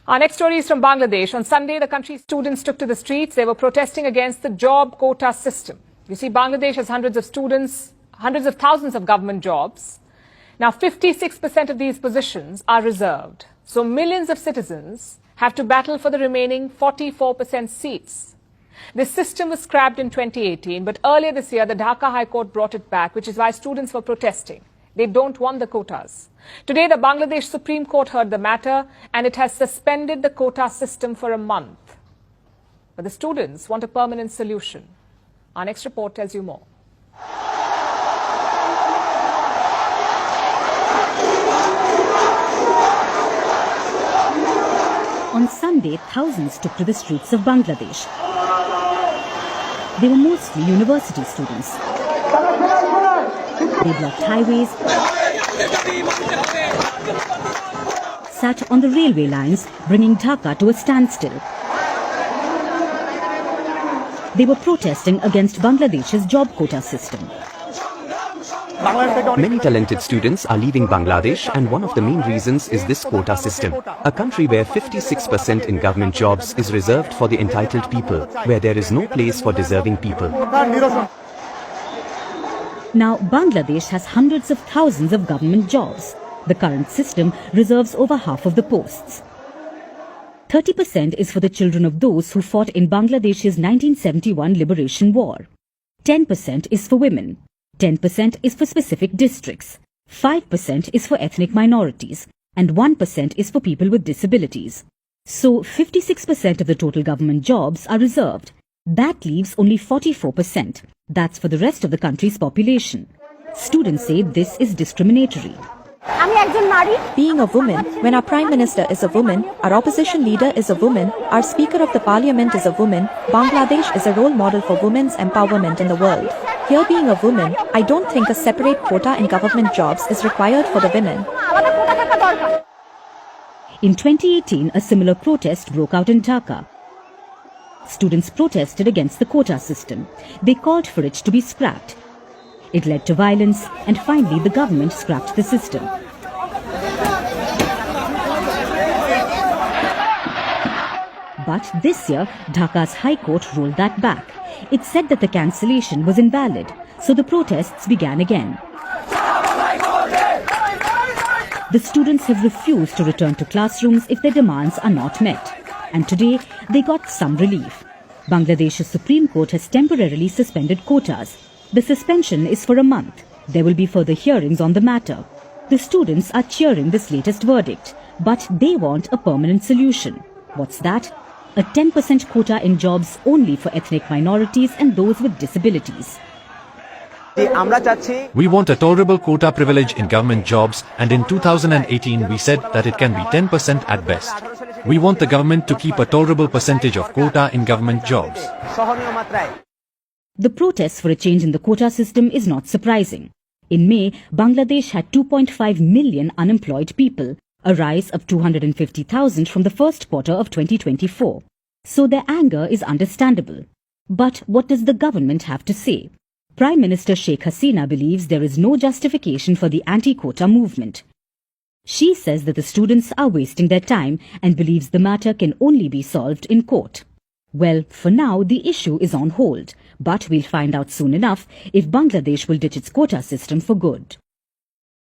Our next story is from Bangladesh. On Sunday, the country's students took to the streets. They were protesting against the job quota system. You see, Bangladesh has hundreds of students, hundreds of thousands of government jobs. Now, 56% of these positions are reserved. So millions of citizens have to battle for the remaining 44% seats. This system was scrapped in 2018, but earlier this year, the Dhaka High Court brought it back, which is why students were protesting. They don't want the quotas. Today, the Bangladesh Supreme Court heard the matter and it has suspended the quota system for a month. But the students want a permanent solution. Our next report tells you more. On Sunday, thousands took to the streets of Bangladesh. They were mostly university students. They blocked highways, sat on the railway lines, bringing Dhaka to a standstill. They were protesting against Bangladesh's job quota system. Many talented students are leaving Bangladesh, and one of the main reasons is this quota system. A country where 56% in government jobs is reserved for the entitled people, where there is no place for deserving people. Now, Bangladesh has hundreds of thousands of government jobs. The current system reserves over half of the posts. 30% is for the children of those who fought in Bangladesh's 1971 Liberation War. 10% is for women. 10% is for specific districts. 5% is for ethnic minorities. And 1% is for people with disabilities. So, 56% of the total government jobs are reserved. That leaves only 44%. That's for the rest of the country's population. Students say this is discriminatory. Being a woman, when our Prime Minister is a woman, our opposition leader is a woman, our Speaker of the Parliament is a woman, Bangladesh is a role model for women's empowerment in the world. Here being a woman, I don't think a separate quota in government jobs is required for the women. In 2018, a similar protest broke out in Dhaka. Students protested against the quota system. They called for it to be scrapped. It led to violence, and finally the government scrapped the system. But this year, Dhaka's High Court rolled that back. It said that the cancellation was invalid, so the protests began again. The students have refused to return to classrooms if their demands are not met. And today, they got some relief. Bangladesh's Supreme Court has temporarily suspended quotas. The suspension is for a month. There will be further hearings on the matter. The students are cheering this latest verdict, but they want a permanent solution. What's that? A 10% quota in jobs only for ethnic minorities and those with disabilities. We want a tolerable quota privilege in government jobs, and in 2018 we said that it can be 10% at best. We want the government to keep a tolerable percentage of quota in government jobs. The protest for a change in the quota system is not surprising. In May, Bangladesh had 2.5 million unemployed people, a rise of 250,000 from the first quarter of 2024. So their anger is understandable. But what does the government have to say? Prime Minister Sheikh Hasina believes there is no justification for the anti-quota movement. She says that the students are wasting their time and believes the matter can only be solved in court. Well, for now, the issue is on hold, but we'll find out soon enough if Bangladesh will ditch its quota system for good.